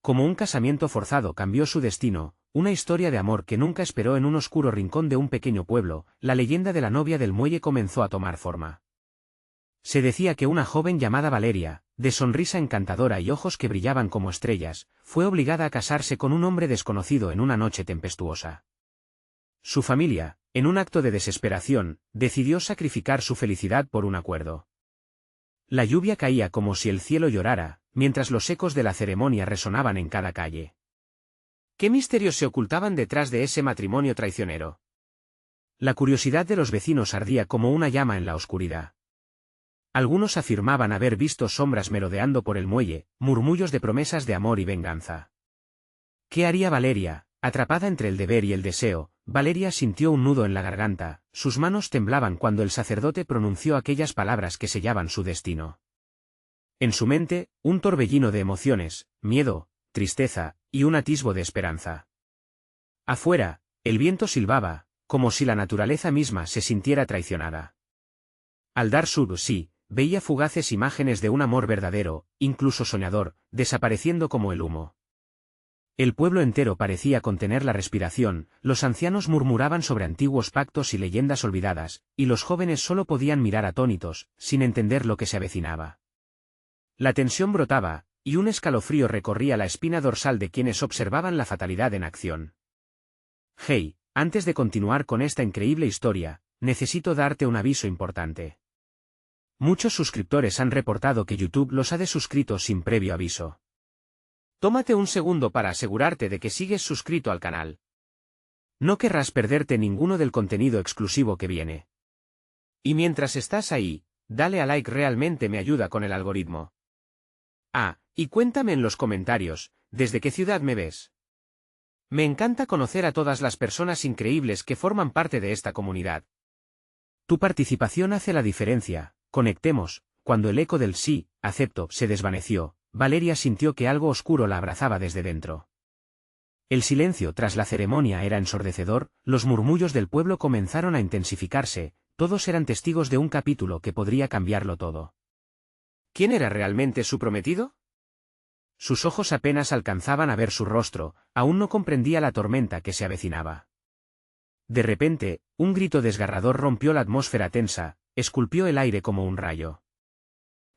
Como un casamiento forzado cambió su destino, una historia de amor que nunca esperó en un oscuro rincón de un pequeño pueblo, la leyenda de la novia del muelle comenzó a tomar forma. Se decía que una joven llamada Valeria, de sonrisa encantadora y ojos que brillaban como estrellas, fue obligada a casarse con un hombre desconocido en una noche tempestuosa. Su familia, en un acto de desesperación, decidió sacrificar su felicidad por un acuerdo. La lluvia caía como si el cielo llorara, mientras los ecos de la ceremonia resonaban en cada calle. ¿Qué misterios se ocultaban detrás de ese matrimonio traicionero? La curiosidad de los vecinos ardía como una llama en la oscuridad. Algunos afirmaban haber visto sombras merodeando por el muelle, murmullos de promesas de amor y venganza. ¿Qué haría Valeria? Atrapada entre el deber y el deseo, Valeria sintió un nudo en la garganta, sus manos temblaban cuando el sacerdote pronunció aquellas palabras que sellaban su destino. En su mente, un torbellino de emociones, miedo, tristeza, y un atisbo de esperanza. Afuera, el viento silbaba, como si la naturaleza misma se sintiera traicionada. Al dar su sí, veía fugaces imágenes de un amor verdadero, incluso soñador, desapareciendo como el humo. El pueblo entero parecía contener la respiración, los ancianos murmuraban sobre antiguos pactos y leyendas olvidadas, y los jóvenes solo podían mirar atónitos, sin entender lo que se avecinaba. La tensión brotaba, y un escalofrío recorría la espina dorsal de quienes observaban la fatalidad en acción. Hey, antes de continuar con esta increíble historia, necesito darte un aviso importante. Muchos suscriptores han reportado que YouTube los ha desuscrito sin previo aviso. Tómate un segundo para asegurarte de que sigues suscrito al canal. No querrás perderte ninguno del contenido exclusivo que viene. Y mientras estás ahí, dale a like, realmente me ayuda con el algoritmo. Ah, y cuéntame en los comentarios, ¿desde qué ciudad me ves? Me encanta conocer a todas las personas increíbles que forman parte de esta comunidad. Tu participación hace la diferencia. Conectemos. Cuando el eco del sí, acepto, se desvaneció, Valeria sintió que algo oscuro la abrazaba desde dentro. El silencio tras la ceremonia era ensordecedor, los murmullos del pueblo comenzaron a intensificarse, todos eran testigos de un capítulo que podría cambiarlo todo. ¿Quién era realmente su prometido? Sus ojos apenas alcanzaban a ver su rostro, aún no comprendía la tormenta que se avecinaba. De repente, un grito desgarrador rompió la atmósfera tensa, esculpió el aire como un rayo.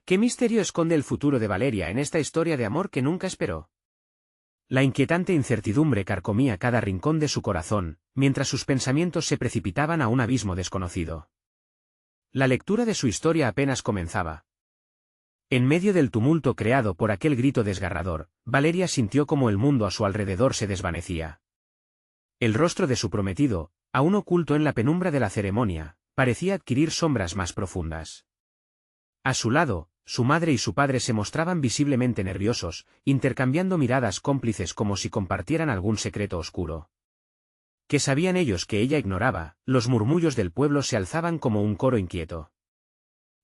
¿Qué misterio esconde el futuro de Valeria en esta historia de amor que nunca esperó? La inquietante incertidumbre carcomía cada rincón de su corazón, mientras sus pensamientos se precipitaban a un abismo desconocido. La lectura de su historia apenas comenzaba. En medio del tumulto creado por aquel grito desgarrador, Valeria sintió como el mundo a su alrededor se desvanecía. El rostro de su prometido, aún oculto en la penumbra de la ceremonia, parecía adquirir sombras más profundas. A su lado, su madre y su padre se mostraban visiblemente nerviosos, intercambiando miradas cómplices como si compartieran algún secreto oscuro. ¿Qué sabían ellos que ella ignoraba? Los murmullos del pueblo se alzaban como un coro inquieto.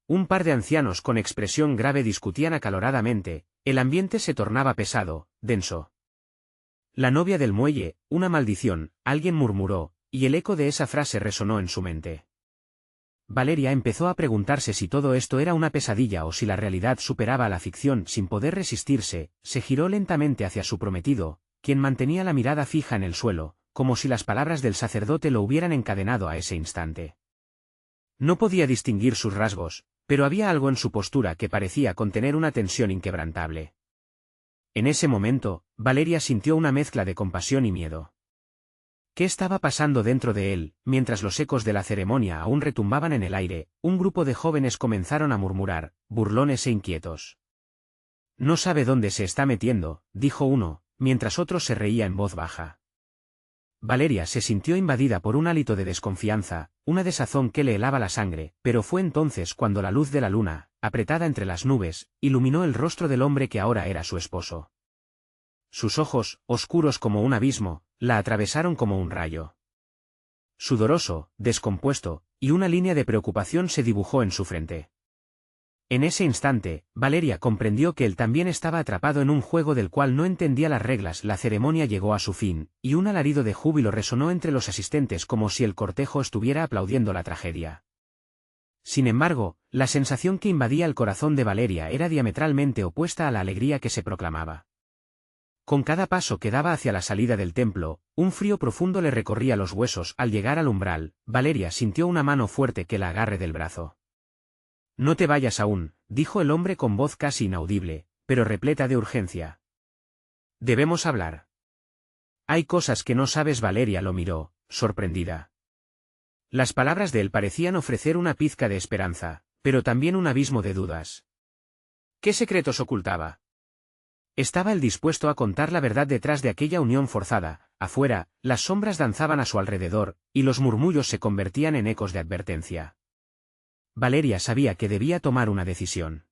Un par de ancianos con expresión grave discutían acaloradamente, el ambiente se tornaba pesado, denso. La novia del muelle, una maldición, alguien murmuró, y el eco de esa frase resonó en su mente. Valeria empezó a preguntarse si todo esto era una pesadilla o si la realidad superaba a la ficción. Sin poder resistirse, se giró lentamente hacia su prometido, quien mantenía la mirada fija en el suelo, como si las palabras del sacerdote lo hubieran encadenado a ese instante. No podía distinguir sus rasgos, pero había algo en su postura que parecía contener una tensión inquebrantable. En ese momento, Valeria sintió una mezcla de compasión y miedo. ¿Qué estaba pasando dentro de él? Mientras los ecos de la ceremonia aún retumbaban en el aire, un grupo de jóvenes comenzaron a murmurar, burlones e inquietos. No sabe dónde se está metiendo, dijo uno, mientras otro se reía en voz baja. Valeria se sintió invadida por un hálito de desconfianza, una desazón que le helaba la sangre, pero fue entonces cuando la luz de la luna, apretada entre las nubes, iluminó el rostro del hombre que ahora era su esposo. Sus ojos, oscuros como un abismo, la atravesaron como un rayo. Sudoroso, descompuesto, y una línea de preocupación se dibujó en su frente. En ese instante, Valeria comprendió que él también estaba atrapado en un juego del cual no entendía las reglas. La ceremonia llegó a su fin, y un alarido de júbilo resonó entre los asistentes como si el cortejo estuviera aplaudiendo la tragedia. Sin embargo, la sensación que invadía el corazón de Valeria era diametralmente opuesta a la alegría que se proclamaba. Con cada paso que daba hacia la salida del templo, un frío profundo le recorría los huesos. Al llegar al umbral, Valeria sintió una mano fuerte que la agarre del brazo. «No te vayas aún», dijo el hombre con voz casi inaudible, pero repleta de urgencia. «Debemos hablar». «Hay cosas que no sabes». Valeria lo miró, sorprendida. Las palabras de él parecían ofrecer una pizca de esperanza, pero también un abismo de dudas. ¿Qué secretos ocultaba? ¿Estaba él dispuesto a contar la verdad detrás de aquella unión forzada? Afuera, las sombras danzaban a su alrededor, y los murmullos se convertían en ecos de advertencia. Valeria sabía que debía tomar una decisión.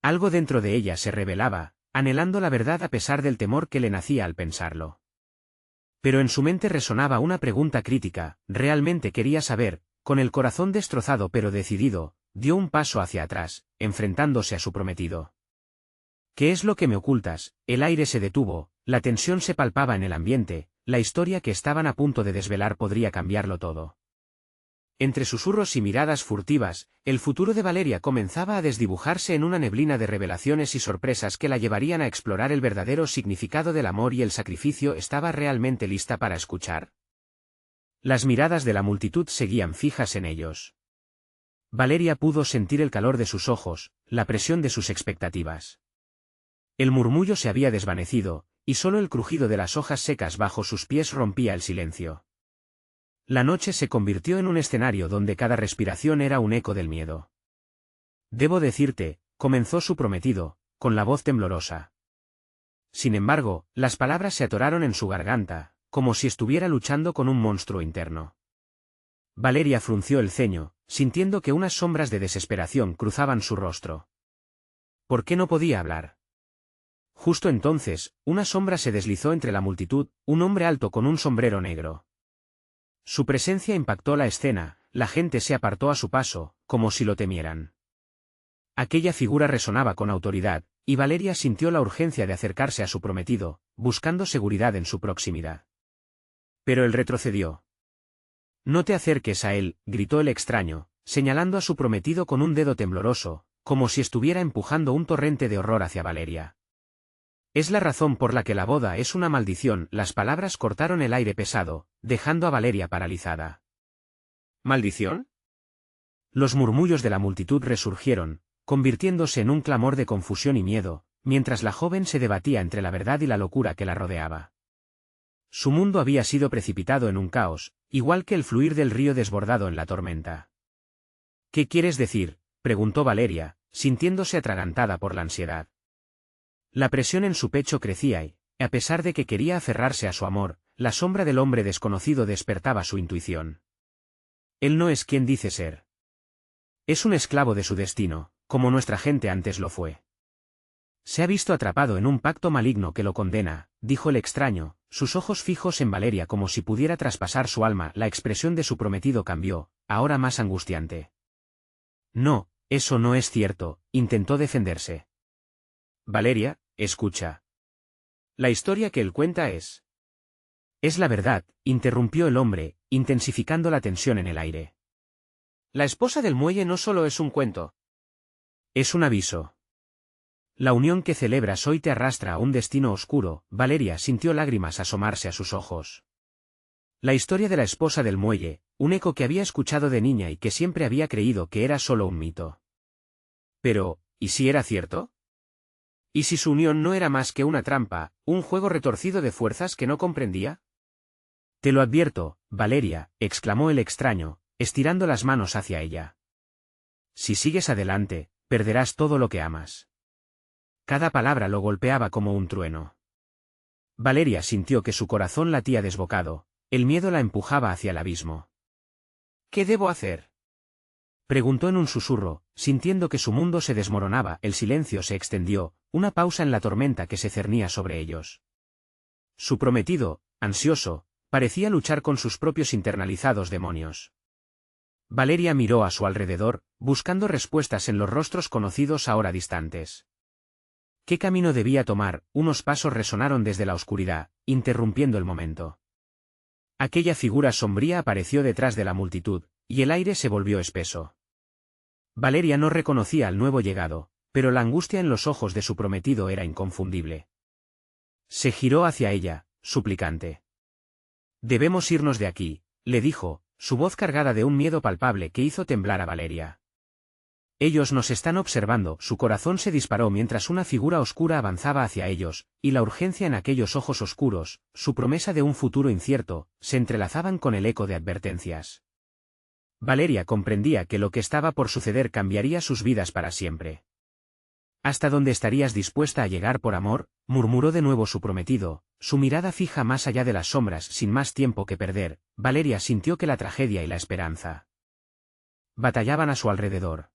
Algo dentro de ella se rebelaba, anhelando la verdad a pesar del temor que le nacía al pensarlo. Pero en su mente resonaba una pregunta crítica. Realmente quería saber. Con el corazón destrozado pero decidido, dio un paso hacia atrás, enfrentándose a su prometido. «¿Qué es lo que me ocultas?». El aire se detuvo, la tensión se palpaba en el ambiente, la historia que estaban a punto de desvelar podría cambiarlo todo. Entre susurros y miradas furtivas, el futuro de Valeria comenzaba a desdibujarse en una neblina de revelaciones y sorpresas que la llevarían a explorar el verdadero significado del amor y el sacrificio. ¿Estaba realmente lista para escuchar? Las miradas de la multitud seguían fijas en ellos. Valeria pudo sentir el calor de sus ojos, la presión de sus expectativas. El murmullo se había desvanecido, y solo el crujido de las hojas secas bajo sus pies rompía el silencio. La noche se convirtió en un escenario donde cada respiración era un eco del miedo. «Debo decirte», comenzó su prometido, con la voz temblorosa. Sin embargo, las palabras se atoraron en su garganta, como si estuviera luchando con un monstruo interno. Valeria frunció el ceño, sintiendo que unas sombras de desesperación cruzaban su rostro. ¿Por qué no podía hablar? Justo entonces, una sombra se deslizó entre la multitud, un hombre alto con un sombrero negro. Su presencia impactó la escena, la gente se apartó a su paso, como si lo temieran. Aquella figura resonaba con autoridad, y Valeria sintió la urgencia de acercarse a su prometido, buscando seguridad en su proximidad. Pero él retrocedió. «No te acerques a él», gritó el extraño, señalando a su prometido con un dedo tembloroso, como si estuviera empujando un torrente de horror hacia Valeria. «Es la razón por la que la boda es una maldición». Las palabras cortaron el aire pesado, dejando a Valeria paralizada. «¿Maldición?». Los murmullos de la multitud resurgieron, convirtiéndose en un clamor de confusión y miedo, mientras la joven se debatía entre la verdad y la locura que la rodeaba. Su mundo había sido precipitado en un caos, igual que el fluir del río desbordado en la tormenta. «¿Qué quieres decir?», preguntó Valeria, sintiéndose atragantada por la ansiedad. La presión en su pecho crecía y, a pesar de que quería aferrarse a su amor, la sombra del hombre desconocido despertaba su intuición. Él no es quien dice ser. Es un esclavo de su destino, como nuestra gente antes lo fue. Se ha visto atrapado en un pacto maligno que lo condena, dijo el extraño, sus ojos fijos en Valeria como si pudiera traspasar su alma. La expresión de su prometido cambió, ahora más angustiante. «No, eso no es cierto», intentó defenderse. «Valeria, escucha. La historia que él cuenta es la verdad», interrumpió el hombre, intensificando la tensión en el aire. «La esposa del muelle no solo es un cuento. Es un aviso. La unión que celebras hoy te arrastra a un destino oscuro». Valeria sintió lágrimas asomarse a sus ojos. La historia de la esposa del muelle, un eco que había escuchado de niña y que siempre había creído que era solo un mito. Pero, ¿y si era cierto? ¿Y si su unión no era más que una trampa, un juego retorcido de fuerzas que no comprendía? «Te lo advierto, Valeria», exclamó el extraño, estirando las manos hacia ella. «Si sigues adelante, perderás todo lo que amas». Cada palabra lo golpeaba como un trueno. Valeria sintió que su corazón latía desbocado, el miedo la empujaba hacia el abismo. «¿Qué debo hacer?», preguntó en un susurro, sintiendo que su mundo se desmoronaba. El silencio se extendió, una pausa en la tormenta que se cernía sobre ellos. Su prometido, ansioso, parecía luchar con sus propios internalizados demonios. Valeria miró a su alrededor, buscando respuestas en los rostros conocidos ahora distantes. ¿Qué camino debía tomar? Unos pasos resonaron desde la oscuridad, interrumpiendo el momento. Aquella figura sombría apareció detrás de la multitud, y el aire se volvió espeso. Valeria no reconocía al nuevo llegado, pero la angustia en los ojos de su prometido era inconfundible. Se giró hacia ella, suplicante. Debemos irnos de aquí, le dijo, su voz cargada de un miedo palpable que hizo temblar a Valeria. Ellos nos están observando. Su corazón se disparó mientras una figura oscura avanzaba hacia ellos, y la urgencia en aquellos ojos oscuros, su promesa de un futuro incierto, se entrelazaban con el eco de advertencias. Valeria comprendía que lo que estaba por suceder cambiaría sus vidas para siempre. ¿Hasta dónde estarías dispuesta a llegar por amor?, murmuró de nuevo su prometido, su mirada fija más allá de las sombras. Sin más tiempo que perder, Valeria sintió que la tragedia y la esperanza batallaban a su alrededor.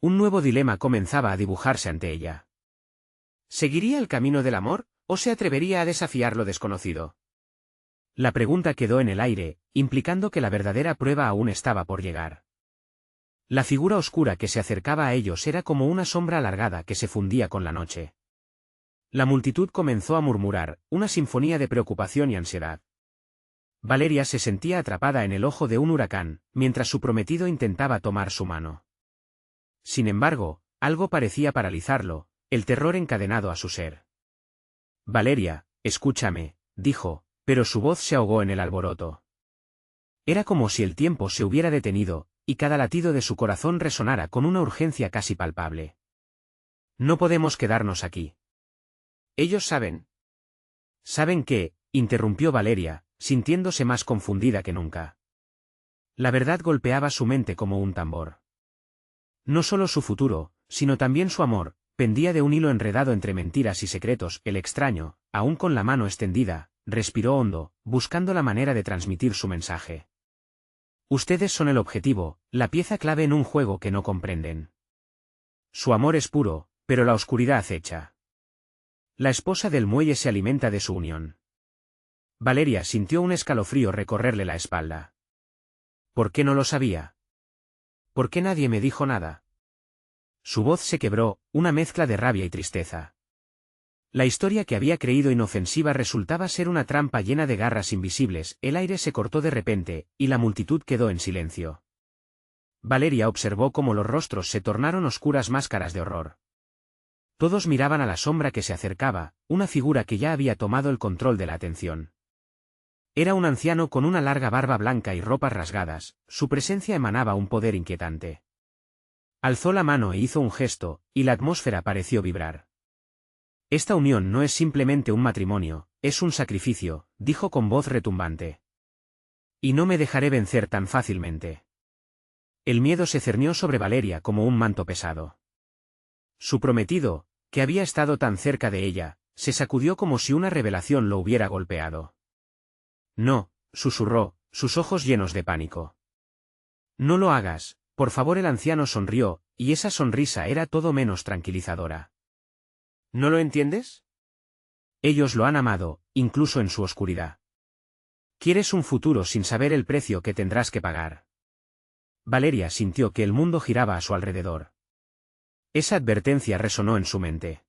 Un nuevo dilema comenzaba a dibujarse ante ella. ¿Seguiría el camino del amor, o se atrevería a desafiar lo desconocido? La pregunta quedó en el aire, implicando que la verdadera prueba aún estaba por llegar. La figura oscura que se acercaba a ellos era como una sombra alargada que se fundía con la noche. La multitud comenzó a murmurar, una sinfonía de preocupación y ansiedad. Valeria se sentía atrapada en el ojo de un huracán, mientras su prometido intentaba tomar su mano. Sin embargo, algo parecía paralizarlo, el terror encadenado a su ser. Valeria, escúchame, dijo, pero su voz se ahogó en el alboroto. Era como si el tiempo se hubiera detenido, y cada latido de su corazón resonara con una urgencia casi palpable. No podemos quedarnos aquí. Ellos saben. ¿Saben qué?, interrumpió Valeria, sintiéndose más confundida que nunca. La verdad golpeaba su mente como un tambor. No solo su futuro, sino también su amor, pendía de un hilo enredado entre mentiras y secretos. El extraño, aún con la mano extendida, respiró hondo, buscando la manera de transmitir su mensaje. Ustedes son el objetivo, la pieza clave en un juego que no comprenden. Su amor es puro, pero la oscuridad acecha. La esposa del muelle se alimenta de su unión. Valeria sintió un escalofrío recorrerle la espalda. ¿Por qué no lo sabía? ¿Por qué nadie me dijo nada? Su voz se quebró, una mezcla de rabia y tristeza. La historia que había creído inofensiva resultaba ser una trampa llena de garras invisibles. El aire se cortó de repente, y la multitud quedó en silencio. Valeria observó cómo los rostros se tornaron oscuras máscaras de horror. Todos miraban a la sombra que se acercaba, una figura que ya había tomado el control de la atención. Era un anciano con una larga barba blanca y ropas rasgadas. Su presencia emanaba un poder inquietante. Alzó la mano e hizo un gesto, y la atmósfera pareció vibrar. Esta unión no es simplemente un matrimonio, es un sacrificio, dijo con voz retumbante. Y no me dejaré vencer tan fácilmente. El miedo se cernió sobre Valeria como un manto pesado. Su prometido, que había estado tan cerca de ella, se sacudió como si una revelación lo hubiera golpeado. No, susurró, sus ojos llenos de pánico. No lo hagas, por favor. El anciano sonrió, y esa sonrisa era todo menos tranquilizadora. ¿No lo entiendes? Ellos lo han amado, incluso en su oscuridad. Quieres un futuro sin saber el precio que tendrás que pagar. Valeria sintió que el mundo giraba a su alrededor. Esa advertencia resonó en su mente.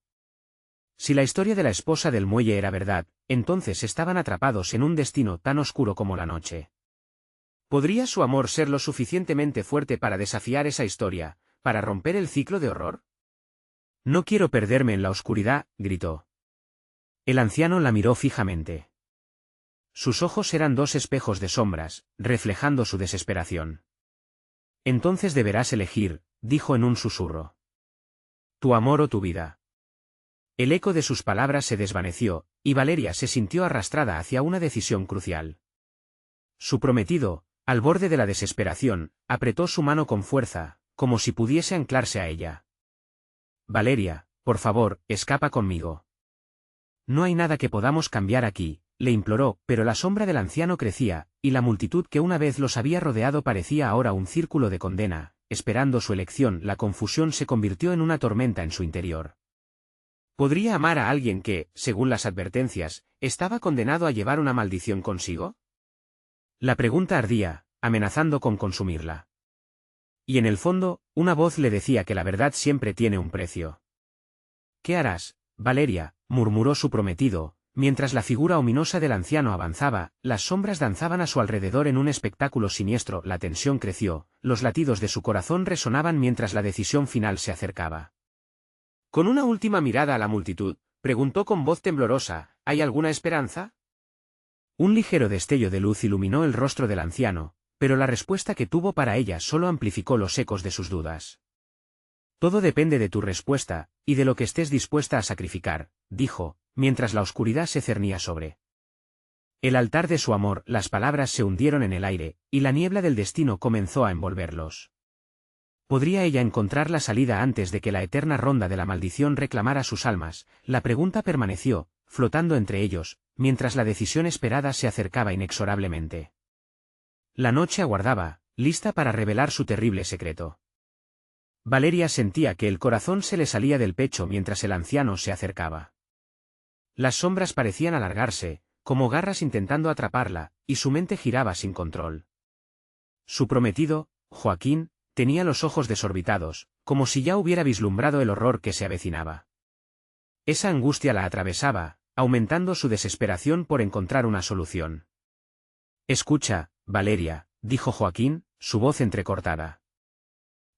Si la historia de la esposa del muelle era verdad, entonces estaban atrapados en un destino tan oscuro como la noche. ¿Podría su amor ser lo suficientemente fuerte para desafiar esa historia, para romper el ciclo de horror? No quiero perderme en la oscuridad, gritó. El anciano la miró fijamente. Sus ojos eran dos espejos de sombras, reflejando su desesperación. Entonces deberás elegir, dijo en un susurro. Tu amor o tu vida. El eco de sus palabras se desvaneció, y Valeria se sintió arrastrada hacia una decisión crucial. Su prometido, al borde de la desesperación, apretó su mano con fuerza, como si pudiese anclarse a ella. Valeria, por favor, escapa conmigo. No hay nada que podamos cambiar aquí, le imploró, pero la sombra del anciano crecía, y la multitud que una vez los había rodeado parecía ahora un círculo de condena, esperando su elección. La confusión se convirtió en una tormenta en su interior. ¿Podría amar a alguien que, según las advertencias, estaba condenado a llevar una maldición consigo? La pregunta ardía, amenazando con consumirla. Y en el fondo, una voz le decía que la verdad siempre tiene un precio. ¿Qué harás, Valeria?, murmuró su prometido, mientras la figura ominosa del anciano avanzaba. Las sombras danzaban a su alrededor en un espectáculo siniestro. La tensión creció, los latidos de su corazón resonaban mientras la decisión final se acercaba. Con una última mirada a la multitud, Preguntó con voz temblorosa, ¿hay alguna esperanza? Un ligero destello de luz iluminó el rostro del anciano, pero la respuesta que tuvo para ella solo amplificó los ecos de sus dudas. Todo depende de tu respuesta, y de lo que estés dispuesta a sacrificar, dijo, mientras la oscuridad se cernía sobre el altar de su amor. Las palabras se hundieron en el aire, y la niebla del destino comenzó a envolverlos. ¿Podría ella encontrar la salida antes de que la eterna ronda de la maldición reclamara sus almas? La pregunta permaneció, flotando entre ellos, mientras la decisión esperada se acercaba inexorablemente. La noche aguardaba, lista para revelar su terrible secreto. Valeria sentía que el corazón se le salía del pecho mientras el anciano se acercaba. Las sombras parecían alargarse, como garras intentando atraparla, y su mente giraba sin control. Su prometido, Joaquín, tenía los ojos desorbitados, como si ya hubiera vislumbrado el horror que se avecinaba. Esa angustia la atravesaba, aumentando su desesperación por encontrar una solución. Escucha, Valeria, dijo Joaquín, su voz entrecortada.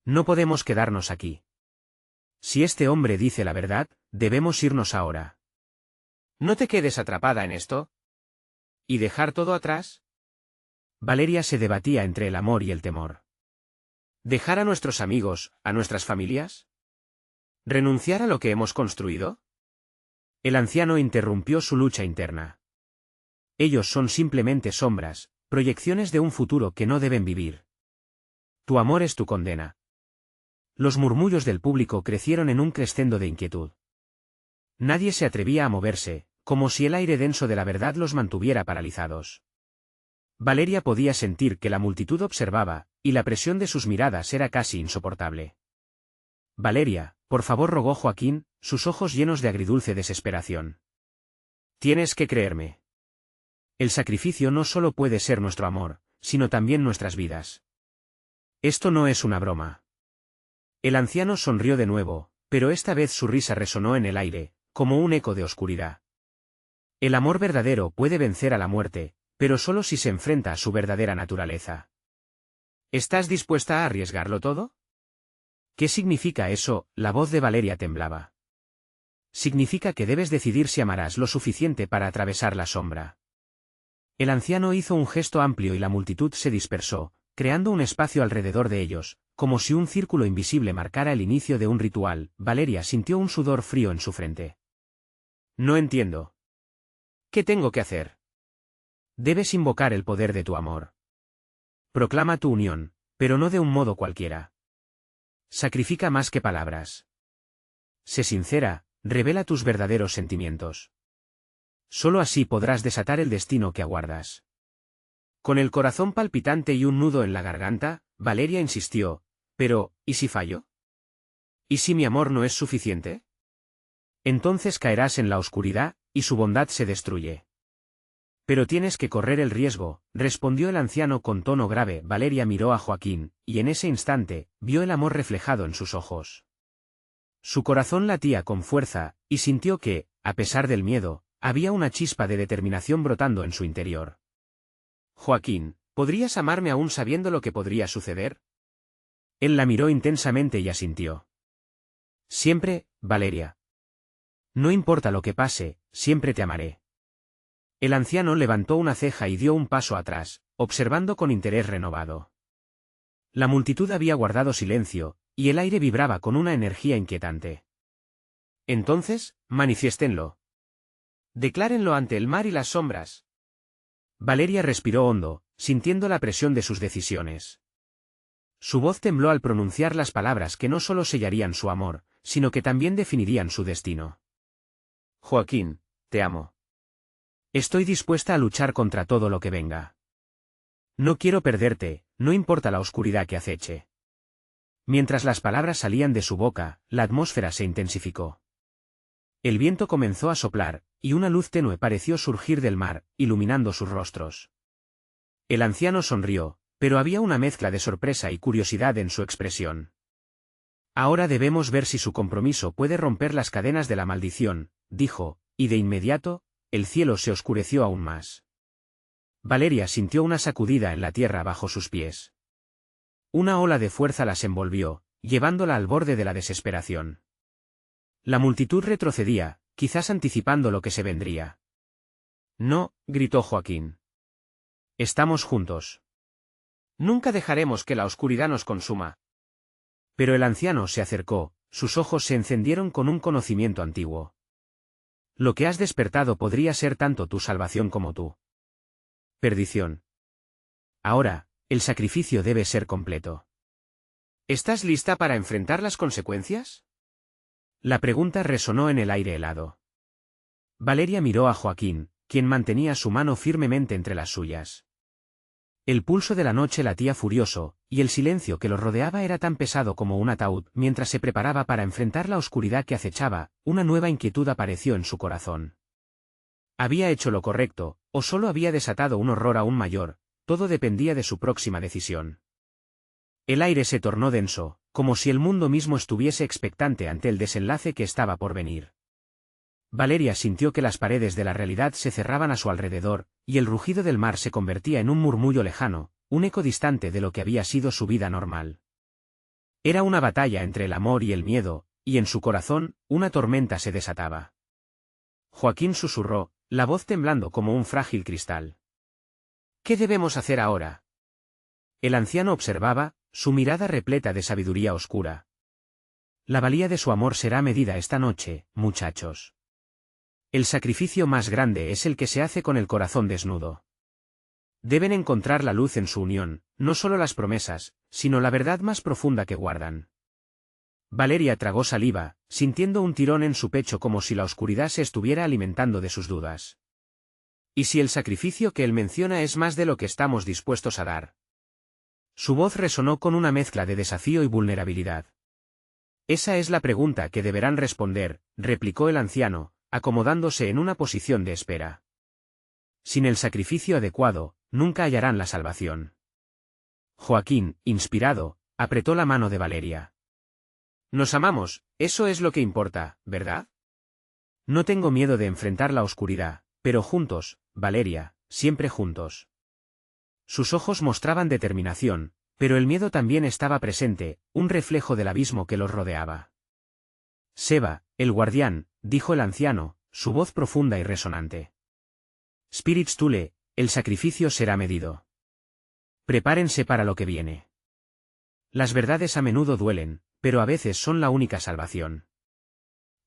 No podemos quedarnos aquí. Si este hombre dice la verdad, debemos irnos ahora. ¿No te quedes atrapada en esto? ¿Y dejar todo atrás? Valeria se debatía entre el amor y el temor. ¿Dejar a nuestros amigos, a nuestras familias? ¿Renunciar a lo que hemos construido? El anciano interrumpió su lucha interna. Ellos son simplemente sombras, proyecciones de un futuro que no deben vivir. Tu amor es tu condena. Los murmullos del público crecieron en un crescendo de inquietud. Nadie se atrevía a moverse, como si el aire denso de la verdad los mantuviera paralizados. Valeria podía sentir que la multitud observaba, y la presión de sus miradas era casi insoportable. Valeria, por favor, rogó Joaquín, sus ojos llenos de agridulce desesperación. Tienes que creerme. El sacrificio no solo puede ser nuestro amor, sino también nuestras vidas. Esto no es una broma. El anciano sonrió de nuevo, pero esta vez su risa resonó en el aire, como un eco de oscuridad. El amor verdadero puede vencer a la muerte, pero solo si se enfrenta a su verdadera naturaleza. ¿Estás dispuesta a arriesgarlo todo? ¿Qué significa eso? La voz de Valeria temblaba. Significa que debes decidir si amarás lo suficiente para atravesar la sombra. El anciano hizo un gesto amplio y la multitud se dispersó, creando un espacio alrededor de ellos, como si un círculo invisible marcara el inicio de un ritual. Valeria sintió un sudor frío en su frente. No entiendo. ¿Qué tengo que hacer? Debes invocar el poder de tu amor. Proclama tu unión, pero no de un modo cualquiera. Sacrifica más que palabras. Sé sincera, revela tus verdaderos sentimientos. Solo así podrás desatar el destino que aguardas. Con el corazón palpitante y un nudo en la garganta, Valeria insistió, pero, ¿y si fallo? ¿Y si mi amor no es suficiente? Entonces caerás en la oscuridad, y su bondad se destruye. Pero tienes que correr el riesgo, respondió el anciano con tono grave. Valeria miró a Joaquín, y en ese instante, vio el amor reflejado en sus ojos. Su corazón latía con fuerza, y sintió que, a pesar del miedo, había una chispa de determinación brotando en su interior. Joaquín, ¿podrías amarme aún sabiendo lo que podría suceder? Él la miró intensamente y asintió. Siempre, Valeria. No importa lo que pase, siempre te amaré. El anciano levantó una ceja y dio un paso atrás, observando con interés renovado. La multitud había guardado silencio, y el aire vibraba con una energía inquietante. Entonces, manifiéstenlo. Declárenlo ante el mar y las sombras. Valeria respiró hondo, sintiendo la presión de sus decisiones. Su voz tembló al pronunciar las palabras que no solo sellarían su amor, sino que también definirían su destino. Joaquín, te amo. Estoy dispuesta a luchar contra todo lo que venga. No quiero perderte, no importa la oscuridad que aceche. Mientras las palabras salían de su boca, la atmósfera se intensificó. El viento comenzó a soplar, y una luz tenue pareció surgir del mar, iluminando sus rostros. El anciano sonrió, pero había una mezcla de sorpresa y curiosidad en su expresión. Ahora debemos ver si su compromiso puede romper las cadenas de la maldición, dijo, y de inmediato, el cielo se oscureció aún más. Valeria sintió una sacudida en la tierra bajo sus pies. Una ola de fuerza las envolvió, llevándola al borde de la desesperación. La multitud retrocedía, quizás anticipando lo que se vendría. No, gritó Joaquín. Estamos juntos. Nunca dejaremos que la oscuridad nos consuma. Pero el anciano se acercó, sus ojos se encendieron con un conocimiento antiguo. Lo que has despertado podría ser tanto tu salvación como tu perdición. Ahora, el sacrificio debe ser completo. ¿Estás lista para enfrentar las consecuencias? La pregunta resonó en el aire helado. Valeria miró a Joaquín, quien mantenía su mano firmemente entre las suyas. El pulso de la noche latía furioso, y el silencio que los rodeaba era tan pesado como un ataúd. Mientras se preparaba para enfrentar la oscuridad que acechaba, una nueva inquietud apareció en su corazón. ¿Había hecho lo correcto, o solo había desatado un horror aún mayor? Todo dependía de su próxima decisión. El aire se tornó denso, como si el mundo mismo estuviese expectante ante el desenlace que estaba por venir. Valeria sintió que las paredes de la realidad se cerraban a su alrededor, y el rugido del mar se convertía en un murmullo lejano, un eco distante de lo que había sido su vida normal. Era una batalla entre el amor y el miedo, y en su corazón, una tormenta se desataba. Joaquín susurró, la voz temblando como un frágil cristal. ¿Qué debemos hacer ahora? El anciano observaba, su mirada repleta de sabiduría oscura. La valía de su amor será medida esta noche, muchachos. El sacrificio más grande es el que se hace con el corazón desnudo. Deben encontrar la luz en su unión, no solo las promesas, sino la verdad más profunda que guardan. Valeria tragó saliva, sintiendo un tirón en su pecho como si la oscuridad se estuviera alimentando de sus dudas. ¿Y si el sacrificio que él menciona es más de lo que estamos dispuestos a dar? Su voz resonó con una mezcla de desafío y vulnerabilidad. Esa es la pregunta que deberán responder, replicó el anciano, acomodándose en una posición de espera. Sin el sacrificio adecuado, nunca hallarán la salvación. Joaquín, inspirado, apretó la mano de Valeria. Nos amamos, eso es lo que importa, ¿verdad? No tengo miedo de enfrentar la oscuridad, pero juntos, Valeria, siempre juntos. Sus ojos mostraban determinación, pero el miedo también estaba presente, un reflejo del abismo que los rodeaba. Seba, el guardián, dijo el anciano, su voz profunda y resonante. Spirits Tule, el sacrificio será medido. Prepárense para lo que viene. Las verdades a menudo duelen, pero a veces son la única salvación.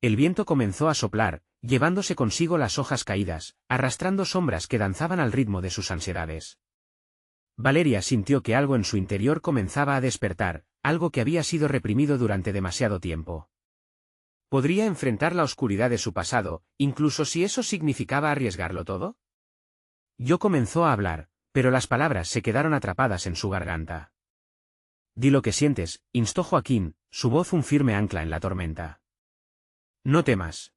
El viento comenzó a soplar, llevándose consigo las hojas caídas, arrastrando sombras que danzaban al ritmo de sus ansiedades. Valeria sintió que algo en su interior comenzaba a despertar, algo que había sido reprimido durante demasiado tiempo. ¿Podría enfrentar la oscuridad de su pasado, incluso si eso significaba arriesgarlo todo? Yo comenzó a hablar, pero las palabras se quedaron atrapadas en su garganta. Di lo que sientes, instó Joaquín, su voz un firme ancla en la tormenta. No temas.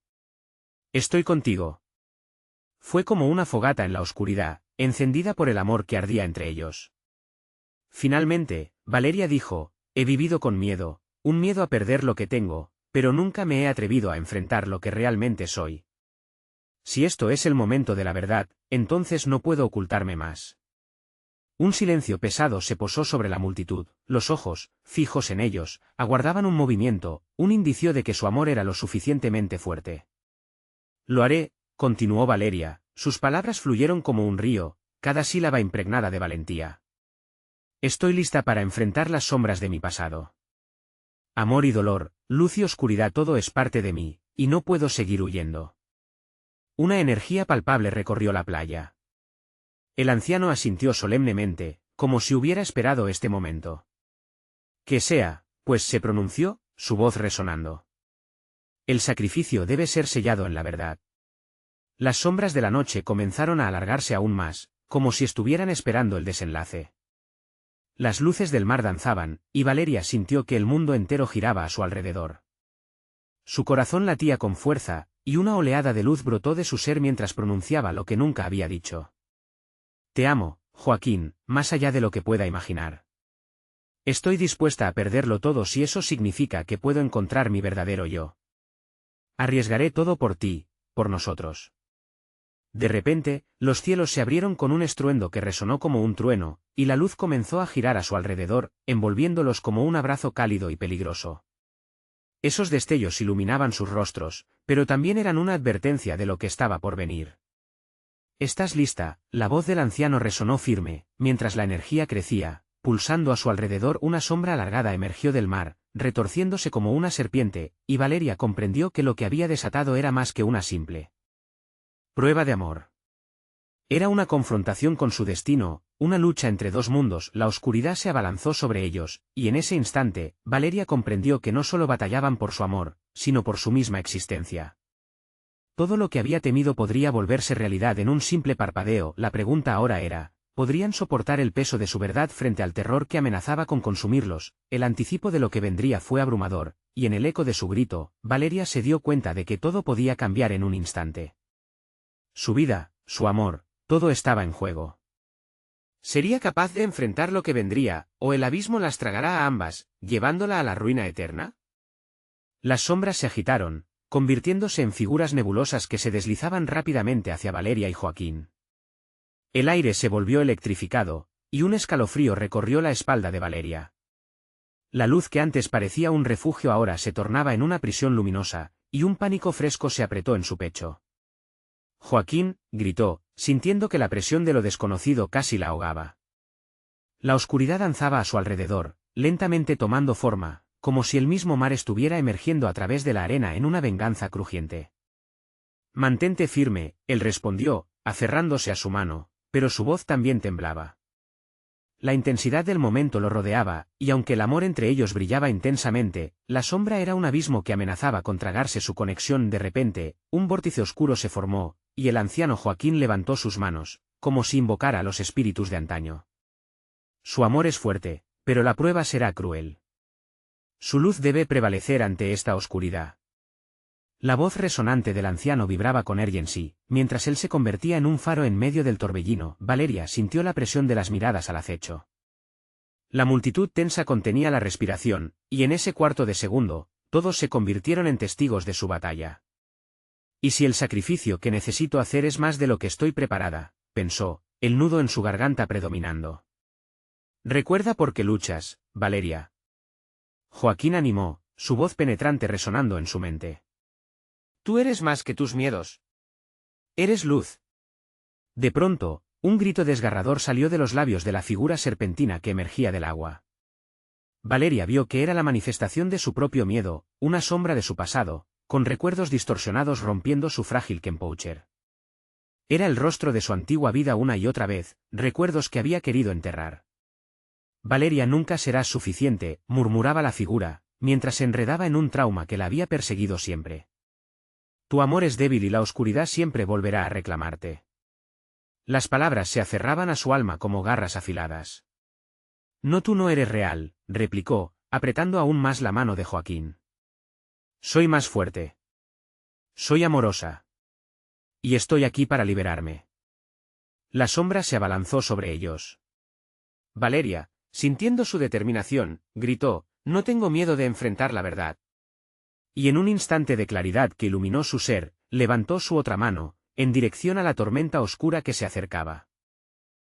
Estoy contigo. Fue como una fogata en la oscuridad, encendida por el amor que ardía entre ellos. Finalmente, Valeria dijo, he vivido con miedo, un miedo a perder lo que tengo, pero nunca me he atrevido a enfrentar lo que realmente soy. Si esto es el momento de la verdad, entonces no puedo ocultarme más. Un silencio pesado se posó sobre la multitud, los ojos, fijos en ellos, aguardaban un movimiento, un indicio de que su amor era lo suficientemente fuerte. Lo haré, continuó Valeria, sus palabras fluyeron como un río, cada sílaba impregnada de valentía. Estoy lista para enfrentar las sombras de mi pasado. Amor y dolor, luz y oscuridad, todo es parte de mí, y no puedo seguir huyendo. Una energía palpable recorrió la playa. El anciano asintió solemnemente, como si hubiera esperado este momento. Que sea, pues se pronunció, su voz resonando. El sacrificio debe ser sellado en la verdad. Las sombras de la noche comenzaron a alargarse aún más, como si estuvieran esperando el desenlace. Las luces del mar danzaban, y Valeria sintió que el mundo entero giraba a su alrededor. Su corazón latía con fuerza, y una oleada de luz brotó de su ser mientras pronunciaba lo que nunca había dicho. Te amo, Joaquín, más allá de lo que pueda imaginar. Estoy dispuesta a perderlo todo si eso significa que puedo encontrar mi verdadero yo. Arriesgaré todo por ti, por nosotros. De repente, los cielos se abrieron con un estruendo que resonó como un trueno, y la luz comenzó a girar a su alrededor, envolviéndolos como un abrazo cálido y peligroso. Esos destellos iluminaban sus rostros, pero también eran una advertencia de lo que estaba por venir. «¿Estás lista?», la voz del anciano resonó firme, mientras la energía crecía, pulsando a su alrededor una sombra alargada emergió del mar, retorciéndose como una serpiente, y Valeria comprendió que lo que había desatado era más que una simple prueba de amor. Era una confrontación con su destino, una lucha entre dos mundos. La oscuridad se abalanzó sobre ellos, y en ese instante, Valeria comprendió que no solo batallaban por su amor, sino por su misma existencia. Todo lo que había temido podría volverse realidad en un simple parpadeo. La pregunta ahora era, ¿podrían soportar el peso de su verdad frente al terror que amenazaba con consumirlos? El anticipo de lo que vendría fue abrumador, y en el eco de su grito, Valeria se dio cuenta de que todo podía cambiar en un instante. Su vida, su amor, todo estaba en juego. ¿Sería capaz de enfrentar lo que vendría, o el abismo las tragará a ambas, llevándola a la ruina eterna? Las sombras se agitaron, convirtiéndose en figuras nebulosas que se deslizaban rápidamente hacia Valeria y Joaquín. El aire se volvió electrificado, y un escalofrío recorrió la espalda de Valeria. La luz que antes parecía un refugio ahora se tornaba en una prisión luminosa, y un pánico fresco se apretó en su pecho. «Joaquín», gritó, sintiendo que la presión de lo desconocido casi la ahogaba. La oscuridad danzaba a su alrededor, lentamente tomando forma, como si el mismo mar estuviera emergiendo a través de la arena en una venganza crujiente. «Mantente firme», él respondió, aferrándose a su mano, pero su voz también temblaba. La intensidad del momento lo rodeaba, y aunque el amor entre ellos brillaba intensamente, la sombra era un abismo que amenazaba con tragarse su conexión. De repente, un vórtice oscuro se formó, y el anciano Joaquín levantó sus manos, como si invocara a los espíritus de antaño. Su amor es fuerte, pero la prueba será cruel. Su luz debe prevalecer ante esta oscuridad. La voz resonante del anciano vibraba con urgencia, mientras él se convertía en un faro en medio del torbellino. Valeria sintió la presión de las miradas al acecho. La multitud tensa contenía la respiración, y en ese cuarto de segundo, todos se convirtieron en testigos de su batalla. «¿Y si el sacrificio que necesito hacer es más de lo que estoy preparada?», pensó, el nudo en su garganta predominando. «Recuerda por qué luchas, Valeria». Joaquín animó, su voz penetrante resonando en su mente. «Tú eres más que tus miedos. Eres luz». De pronto, un grito desgarrador salió de los labios de la figura serpentina que emergía del agua. Valeria vio que era la manifestación de su propio miedo, una sombra de su pasado, con recuerdos distorsionados rompiendo su frágil composure. Era el rostro de su antigua vida una y otra vez, recuerdos que había querido enterrar. «Valeria, nunca serás suficiente», murmuraba la figura, mientras se enredaba en un trauma que la había perseguido siempre. «Tu amor es débil y la oscuridad siempre volverá a reclamarte». Las palabras se aferraban a su alma como garras afiladas. «No, tú no eres real», replicó, apretando aún más la mano de Joaquín. «Soy más fuerte. Soy amorosa. Y estoy aquí para liberarme». La sombra se abalanzó sobre ellos. Valeria, sintiendo su determinación, gritó, «No tengo miedo de enfrentar la verdad». Y en un instante de claridad que iluminó su ser, levantó su otra mano, en dirección a la tormenta oscura que se acercaba.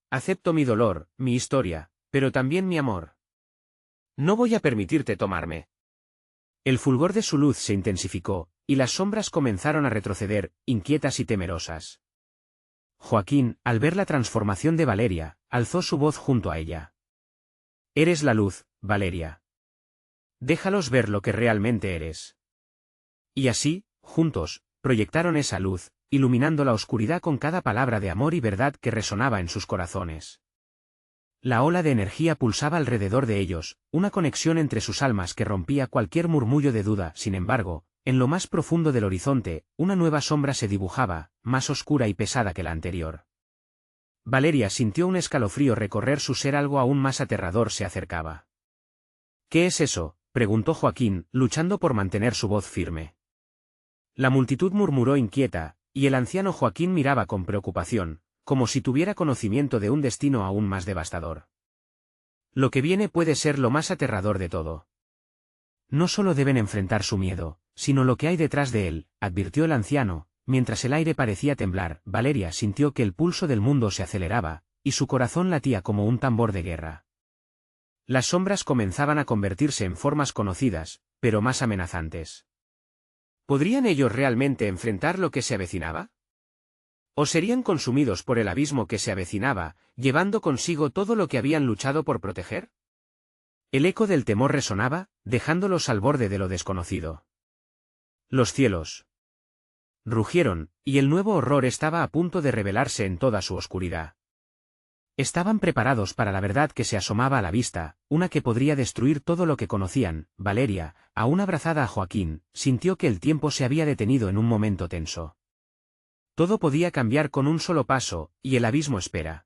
«Acepto mi dolor, mi historia, pero también mi amor. No voy a permitirte tomarme». El fulgor de su luz se intensificó, y las sombras comenzaron a retroceder, inquietas y temerosas. Joaquín, al ver la transformación de Valeria, alzó su voz junto a ella. «Eres la luz, Valeria. Déjalos ver lo que realmente eres». Y así, juntos, proyectaron esa luz, iluminando la oscuridad con cada palabra de amor y verdad que resonaba en sus corazones. La ola de energía pulsaba alrededor de ellos, una conexión entre sus almas que rompía cualquier murmullo de duda. Sin embargo, en lo más profundo del horizonte, una nueva sombra se dibujaba, más oscura y pesada que la anterior. Valeria sintió un escalofrío recorrer su ser, algo aún más aterrador se acercaba. «¿Qué es eso?», preguntó Joaquín, luchando por mantener su voz firme. La multitud murmuró inquieta, y el anciano Joaquín miraba con preocupación, como si tuviera conocimiento de un destino aún más devastador. «Lo que viene puede ser lo más aterrador de todo. No solo deben enfrentar su miedo, sino lo que hay detrás de él», advirtió el anciano, mientras el aire parecía temblar. Valeria sintió que el pulso del mundo se aceleraba, y su corazón latía como un tambor de guerra. Las sombras comenzaban a convertirse en formas conocidas, pero más amenazantes. ¿Podrían ellos realmente enfrentar lo que se avecinaba? ¿O serían consumidos por el abismo que se avecinaba, llevando consigo todo lo que habían luchado por proteger? El eco del temor resonaba, dejándolos al borde de lo desconocido. Los cielos rugieron, y el nuevo horror estaba a punto de revelarse en toda su oscuridad. Estaban preparados para la verdad que se asomaba a la vista, una que podría destruir todo lo que conocían. Valeria, aún abrazada a Joaquín, sintió que el tiempo se había detenido en un momento tenso. Todo podía cambiar con un solo paso, y el abismo espera.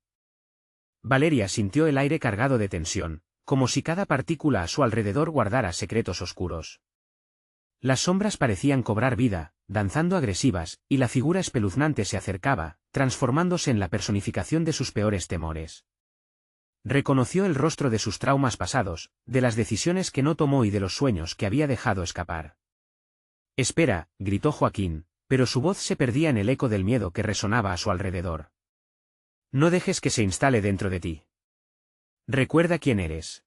Valeria sintió el aire cargado de tensión, como si cada partícula a su alrededor guardara secretos oscuros. Las sombras parecían cobrar vida, danzando agresivas, y la figura espeluznante se acercaba, transformándose en la personificación de sus peores temores. Reconoció el rostro de sus traumas pasados, de las decisiones que no tomó y de los sueños que había dejado escapar. «Espera», gritó Joaquín, pero su voz se perdía en el eco del miedo que resonaba a su alrededor. «No dejes que se instale dentro de ti. Recuerda quién eres».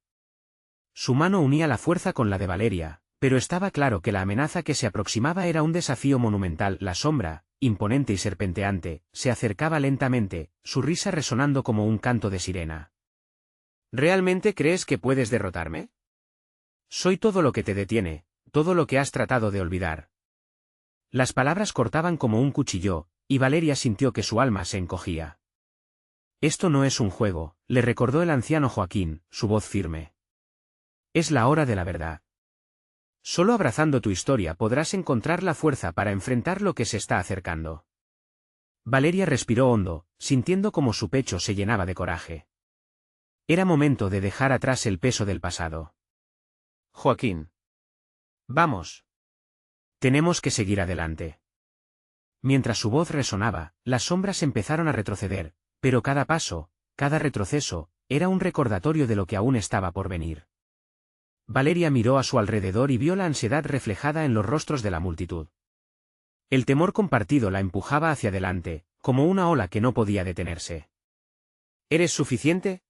Su mano unía la fuerza con la de Valeria, pero estaba claro que la amenaza que se aproximaba era un desafío monumental. La sombra, imponente y serpenteante, se acercaba lentamente, su risa resonando como un canto de sirena. «¿Realmente crees que puedes derrotarme? Soy todo lo que te detiene, todo lo que has tratado de olvidar». Las palabras cortaban como un cuchillo, y Valeria sintió que su alma se encogía. «Esto no es un juego», le recordó el anciano Joaquín, su voz firme. «Es la hora de la verdad. Solo abrazando tu historia podrás encontrar la fuerza para enfrentar lo que se está acercando». Valeria respiró hondo, sintiendo como su pecho se llenaba de coraje. Era momento de dejar atrás el peso del pasado. «Joaquín. Vamos. Tenemos que seguir adelante». Mientras su voz resonaba, las sombras empezaron a retroceder, pero cada paso, cada retroceso, era un recordatorio de lo que aún estaba por venir. Valeria miró a su alrededor y vio la ansiedad reflejada en los rostros de la multitud. El temor compartido la empujaba hacia adelante, como una ola que no podía detenerse. «¿Eres suficiente?»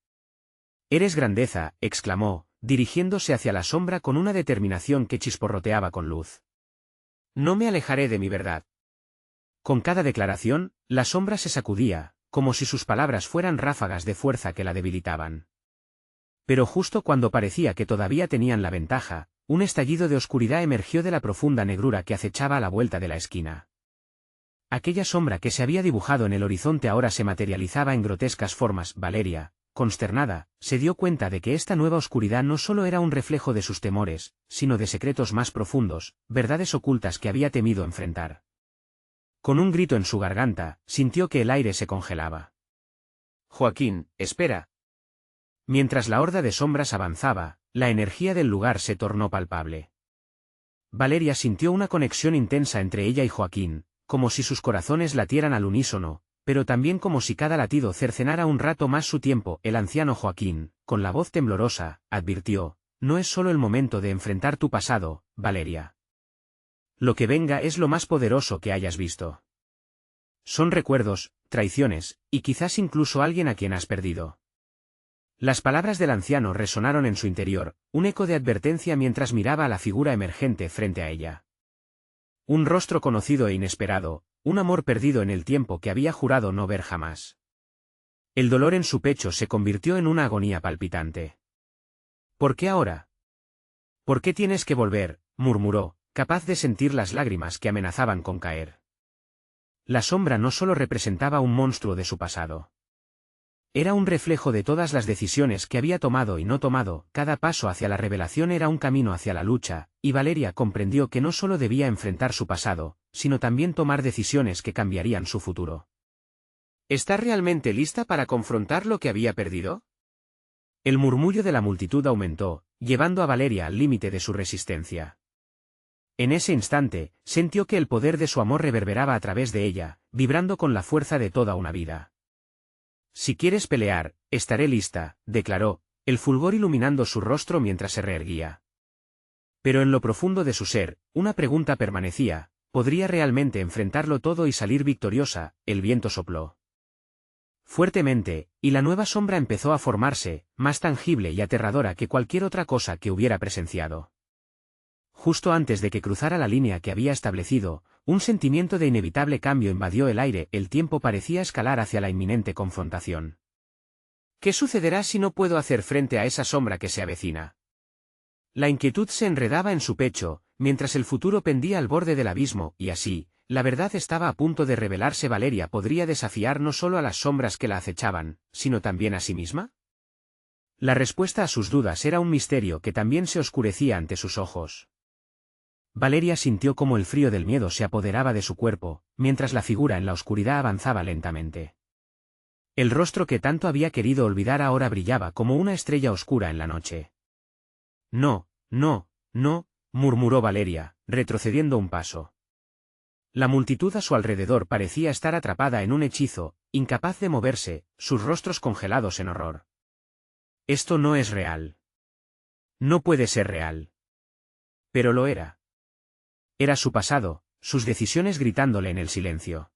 «Eres grandeza», exclamó, dirigiéndose hacia la sombra con una determinación que chisporroteaba con luz. «No me alejaré de mi verdad». Con cada declaración, la sombra se sacudía, como si sus palabras fueran ráfagas de fuerza que la debilitaban. Pero justo cuando parecía que todavía tenían la ventaja, un estallido de oscuridad emergió de la profunda negrura que acechaba a la vuelta de la esquina. Aquella sombra que se había dibujado en el horizonte ahora se materializaba en grotescas formas. Valeria, consternada, se dio cuenta de que esta nueva oscuridad no solo era un reflejo de sus temores, sino de secretos más profundos, verdades ocultas que había temido enfrentar. Con un grito en su garganta, sintió que el aire se congelaba. «Joaquín, espera». Mientras la horda de sombras avanzaba, la energía del lugar se tornó palpable. Valeria sintió una conexión intensa entre ella y Joaquín, como si sus corazones latieran al unísono, pero también como si cada latido cercenara un rato más su tiempo. El anciano Joaquín, con la voz temblorosa, advirtió: «No es solo el momento de enfrentar tu pasado, Valeria. Lo que venga es lo más poderoso que hayas visto. Son recuerdos, traiciones, y quizás incluso alguien a quien has perdido». Las palabras del anciano resonaron en su interior, un eco de advertencia mientras miraba a la figura emergente frente a ella. Un rostro conocido e inesperado, un amor perdido en el tiempo que había jurado no ver jamás. El dolor en su pecho se convirtió en una agonía palpitante. «¿Por qué ahora? ¿Por qué tienes que volver?», murmuró, capaz de sentir las lágrimas que amenazaban con caer. La sombra no solo representaba un monstruo de su pasado. Era un reflejo de todas las decisiones que había tomado y no tomado. Cada paso hacia la revelación era un camino hacia la lucha, y Valeria comprendió que no solo debía enfrentar su pasado, sino también tomar decisiones que cambiarían su futuro. «¿Estás realmente lista para confrontar lo que había perdido?». El murmullo de la multitud aumentó, llevando a Valeria al límite de su resistencia. En ese instante, sintió que el poder de su amor reverberaba a través de ella, vibrando con la fuerza de toda una vida. «Si quieres pelear, estaré lista», declaró, el fulgor iluminando su rostro mientras se reerguía. Pero en lo profundo de su ser, una pregunta permanecía: ¿podría realmente enfrentarlo todo y salir victoriosa? El viento sopló fuertemente, y la nueva sombra empezó a formarse, más tangible y aterradora que cualquier otra cosa que hubiera presenciado. Justo antes de que cruzara la línea que había establecido, un sentimiento de inevitable cambio invadió el aire, el tiempo parecía escalar hacia la inminente confrontación. ¿Qué sucederá si no puedo hacer frente a esa sombra que se avecina? La inquietud se enredaba en su pecho, mientras el futuro pendía al borde del abismo, y así, la verdad estaba a punto de revelarse. ¿Valeria podría desafiar no solo a las sombras que la acechaban, sino también a sí misma? La respuesta a sus dudas era un misterio que también se oscurecía ante sus ojos. Valeria sintió cómo el frío del miedo se apoderaba de su cuerpo, mientras la figura en la oscuridad avanzaba lentamente. El rostro que tanto había querido olvidar ahora brillaba como una estrella oscura en la noche. No, no, no, murmuró Valeria, retrocediendo un paso. La multitud a su alrededor parecía estar atrapada en un hechizo, incapaz de moverse, sus rostros congelados en horror. Esto no es real. No puede ser real. Pero lo era. Era su pasado, sus decisiones gritándole en el silencio.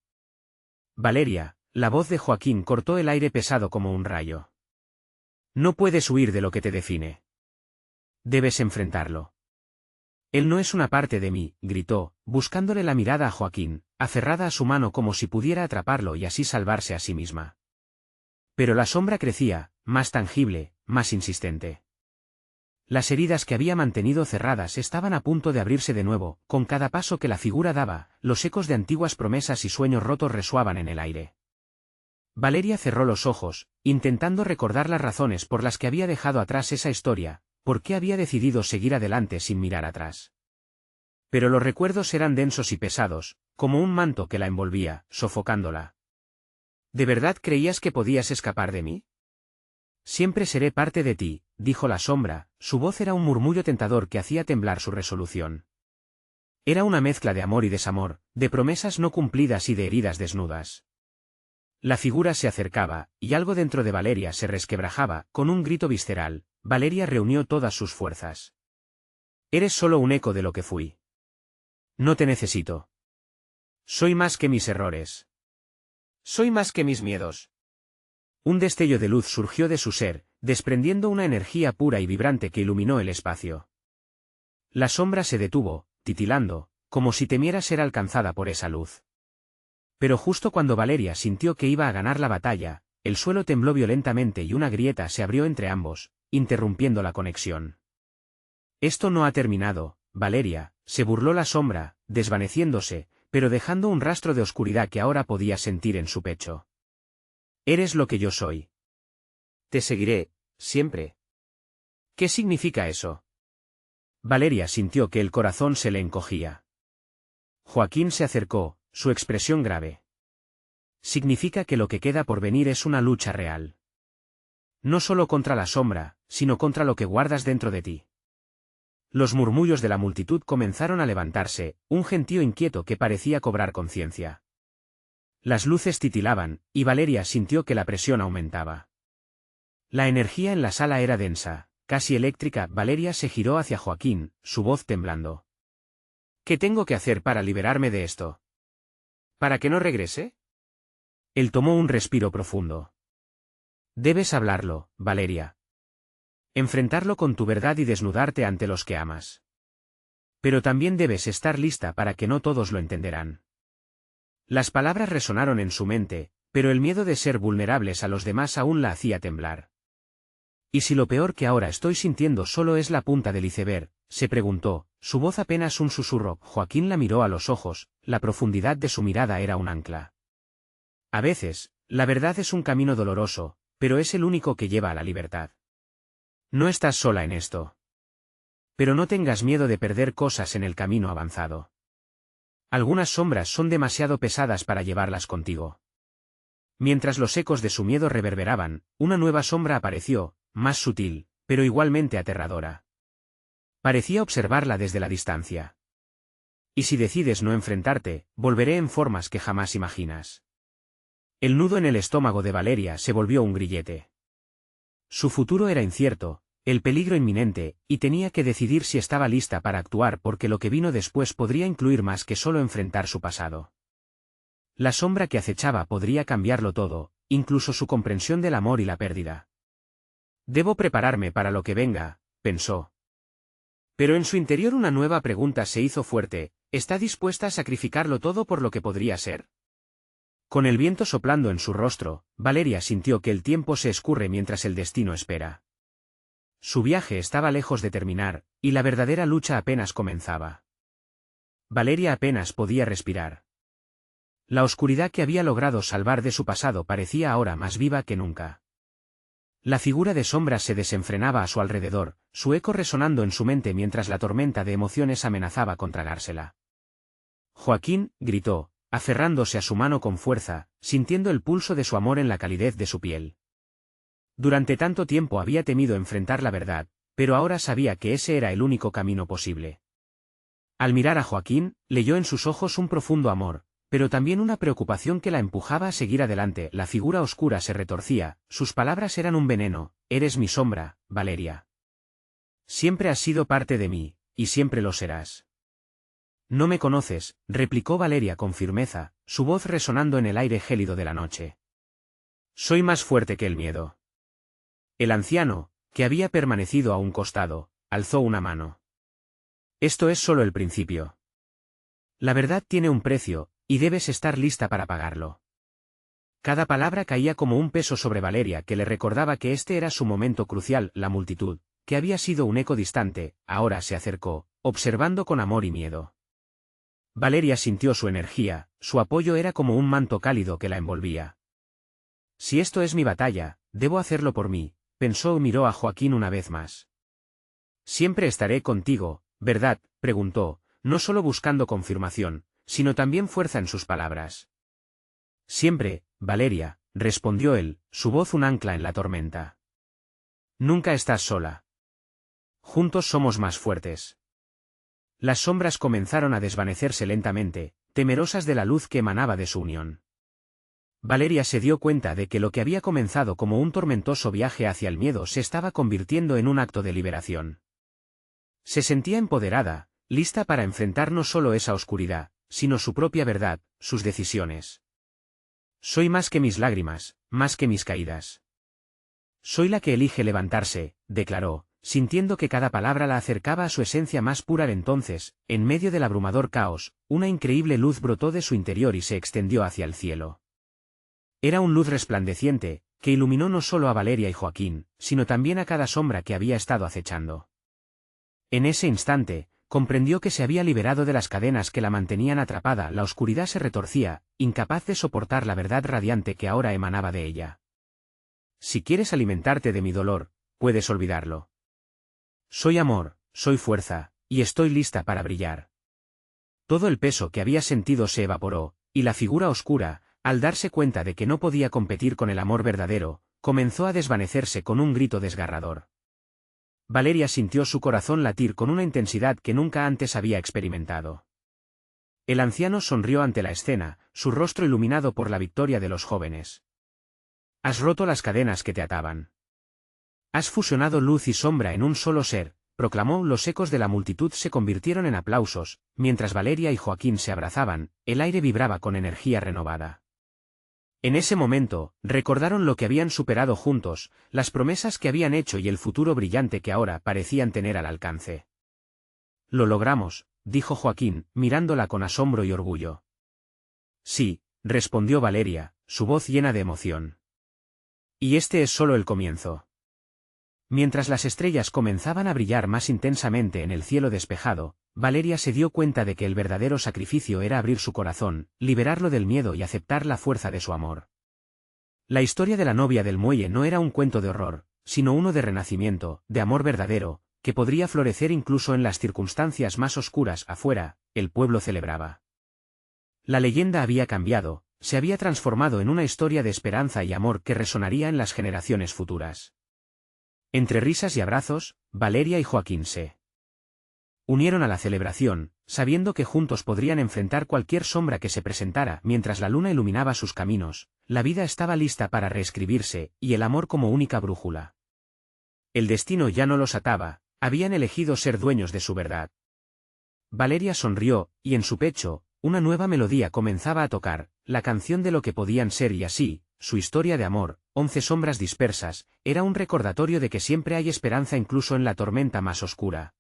Valeria, la voz de Joaquín cortó el aire pesado como un rayo. No puedes huir de lo que te define. Debes enfrentarlo. Él no es una parte de mí, gritó, buscándole la mirada a Joaquín, aferrada a su mano como si pudiera atraparlo y así salvarse a sí misma. Pero la sombra crecía, más tangible, más insistente. Las heridas que había mantenido cerradas estaban a punto de abrirse de nuevo, con cada paso que la figura daba, los ecos de antiguas promesas y sueños rotos resonaban en el aire. Valeria cerró los ojos, intentando recordar las razones por las que había dejado atrás esa historia, por qué había decidido seguir adelante sin mirar atrás. Pero los recuerdos eran densos y pesados, como un manto que la envolvía, sofocándola. ¿De verdad creías que podías escapar de mí? Siempre seré parte de ti, dijo la sombra, su voz era un murmullo tentador que hacía temblar su resolución. Era una mezcla de amor y desamor, de promesas no cumplidas y de heridas desnudas. La figura se acercaba, y algo dentro de Valeria se resquebrajaba, con un grito visceral. Valeria reunió todas sus fuerzas. Eres solo un eco de lo que fui. No te necesito. Soy más que mis errores. Soy más que mis miedos. Un destello de luz surgió de su ser, desprendiendo una energía pura y vibrante que iluminó el espacio. La sombra se detuvo, titilando, como si temiera ser alcanzada por esa luz. Pero justo cuando Valeria sintió que iba a ganar la batalla, el suelo tembló violentamente y una grieta se abrió entre ambos, interrumpiendo la conexión. Esto no ha terminado, Valeria, se burló la sombra, desvaneciéndose, pero dejando un rastro de oscuridad que ahora podía sentir en su pecho. Eres lo que yo soy. Te seguiré, siempre. ¿Qué significa eso? Valeria sintió que el corazón se le encogía. Joaquín se acercó, su expresión grave. Significa que lo que queda por venir es una lucha real. No solo contra la sombra, sino contra lo que guardas dentro de ti. Los murmullos de la multitud comenzaron a levantarse, un gentío inquieto que parecía cobrar conciencia. Las luces titilaban, y Valeria sintió que la presión aumentaba. La energía en la sala era densa, casi eléctrica. Valeria se giró hacia Joaquín, su voz temblando. ¿Qué tengo que hacer para liberarme de esto? ¿Para que no regrese? Él tomó un respiro profundo. Debes hablarlo, Valeria. Enfrentarlo con tu verdad y desnudarte ante los que amas. Pero también debes estar lista para que no todos lo entenderán. Las palabras resonaron en su mente, pero el miedo de ser vulnerables a los demás aún la hacía temblar. ¿Y si lo peor que ahora estoy sintiendo solo es la punta del iceberg?, se preguntó, su voz apenas un susurro. Joaquín la miró a los ojos, la profundidad de su mirada era un ancla. A veces, la verdad es un camino doloroso, pero es el único que lleva a la libertad. No estás sola en esto. Pero no tengas miedo de perder cosas en el camino avanzado. Algunas sombras son demasiado pesadas para llevarlas contigo. Mientras los ecos de su miedo reverberaban, una nueva sombra apareció, más sutil, pero igualmente aterradora. Parecía observarla desde la distancia. Y si decides no enfrentarte, volveré en formas que jamás imaginas. El nudo en el estómago de Valeria se volvió un grillete. Su futuro era incierto, el peligro inminente, y tenía que decidir si estaba lista para actuar porque lo que vino después podría incluir más que solo enfrentar su pasado. La sombra que acechaba podría cambiarlo todo, incluso su comprensión del amor y la pérdida. Debo prepararme para lo que venga, pensó. Pero en su interior una nueva pregunta se hizo fuerte: ¿está dispuesta a sacrificarlo todo por lo que podría ser? Con el viento soplando en su rostro, Valeria sintió que el tiempo se escurre mientras el destino espera. Su viaje estaba lejos de terminar, y la verdadera lucha apenas comenzaba. Valeria apenas podía respirar. La oscuridad que había logrado salvar de su pasado parecía ahora más viva que nunca. La figura de sombras se desenfrenaba a su alrededor, su eco resonando en su mente mientras la tormenta de emociones amenazaba con tragársela. Joaquín, gritó, aferrándose a su mano con fuerza, sintiendo el pulso de su amor en la calidez de su piel. Durante tanto tiempo había temido enfrentar la verdad, pero ahora sabía que ese era el único camino posible. Al mirar a Joaquín, leyó en sus ojos un profundo amor, pero también una preocupación que la empujaba a seguir adelante. La figura oscura se retorcía, sus palabras eran un veneno: eres mi sombra, Valeria. Siempre has sido parte de mí, y siempre lo serás. No me conoces, replicó Valeria con firmeza, su voz resonando en el aire gélido de la noche. Soy más fuerte que el miedo. El anciano, que había permanecido a un costado, alzó una mano. Esto es solo el principio. La verdad tiene un precio, y debes estar lista para pagarlo. Cada palabra caía como un peso sobre Valeria, que le recordaba que este era su momento crucial. La multitud, que había sido un eco distante, ahora se acercó, observando con amor y miedo. Valeria sintió su energía, su apoyo era como un manto cálido que la envolvía. Si esto es mi batalla, debo hacerlo por mí, pensó y miró a Joaquín una vez más. Siempre estaré contigo, ¿verdad?, preguntó, no solo buscando confirmación, sino también fuerza en sus palabras. Siempre, Valeria, respondió él, su voz un ancla en la tormenta. Nunca estás sola. Juntos somos más fuertes. Las sombras comenzaron a desvanecerse lentamente, temerosas de la luz que emanaba de su unión. Valeria se dio cuenta de que lo que había comenzado como un tormentoso viaje hacia el miedo se estaba convirtiendo en un acto de liberación. Se sentía empoderada, lista para enfrentar no solo esa oscuridad, sino su propia verdad, sus decisiones. Soy más que mis lágrimas, más que mis caídas. Soy la que elige levantarse, declaró, sintiendo que cada palabra la acercaba a su esencia más pura. Entonces, en medio del abrumador caos, una increíble luz brotó de su interior y se extendió hacia el cielo. Era una luz resplandeciente, que iluminó no solo a Valeria y Joaquín, sino también a cada sombra que había estado acechando. En ese instante, comprendió que se había liberado de las cadenas que la mantenían atrapada. La oscuridad se retorcía, incapaz de soportar la verdad radiante que ahora emanaba de ella. Si quieres alimentarte de mi dolor, puedes olvidarlo. Soy amor, soy fuerza, y estoy lista para brillar. Todo el peso que había sentido se evaporó, y la figura oscura, al darse cuenta de que no podía competir con el amor verdadero, comenzó a desvanecerse con un grito desgarrador. Valeria sintió su corazón latir con una intensidad que nunca antes había experimentado. El anciano sonrió ante la escena, su rostro iluminado por la victoria de los jóvenes. Has roto las cadenas que te ataban. Has fusionado luz y sombra en un solo ser, proclamó. Los ecos de la multitud se convirtieron en aplausos, mientras Valeria y Joaquín se abrazaban, el aire vibraba con energía renovada. En ese momento, recordaron lo que habían superado juntos, las promesas que habían hecho y el futuro brillante que ahora parecían tener al alcance. Lo logramos, dijo Joaquín, mirándola con asombro y orgullo. Sí, respondió Valeria, su voz llena de emoción. Y este es solo el comienzo. Mientras las estrellas comenzaban a brillar más intensamente en el cielo despejado, Valeria se dio cuenta de que el verdadero sacrificio era abrir su corazón, liberarlo del miedo y aceptar la fuerza de su amor. La historia de la novia del muelle no era un cuento de horror, sino uno de renacimiento, de amor verdadero, que podría florecer incluso en las circunstancias más oscuras. Afuera, el pueblo celebraba. La leyenda había cambiado, se había transformado en una historia de esperanza y amor que resonaría en las generaciones futuras. Entre risas y abrazos, Valeria y Joaquín se unieron a la celebración, sabiendo que juntos podrían enfrentar cualquier sombra que se presentara. Mientras la luna iluminaba sus caminos, la vida estaba lista para reescribirse, y el amor como única brújula. El destino ya no los ataba, habían elegido ser dueños de su verdad. Valeria sonrió, y en su pecho, una nueva melodía comenzaba a tocar, la canción de lo que podían ser. Y así, su historia de amor, 11 sombras dispersas, era un recordatorio de que siempre hay esperanza incluso en la tormenta más oscura.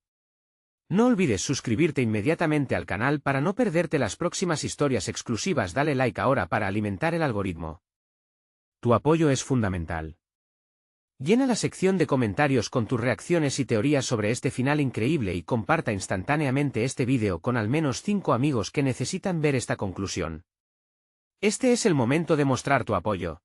No olvides suscribirte inmediatamente al canal para no perderte las próximas historias exclusivas. Dale like ahora para alimentar el algoritmo. Tu apoyo es fundamental. Llena la sección de comentarios con tus reacciones y teorías sobre este final increíble y comparta instantáneamente este vídeo con al menos 5 amigos que necesitan ver esta conclusión. Este es el momento de mostrar tu apoyo.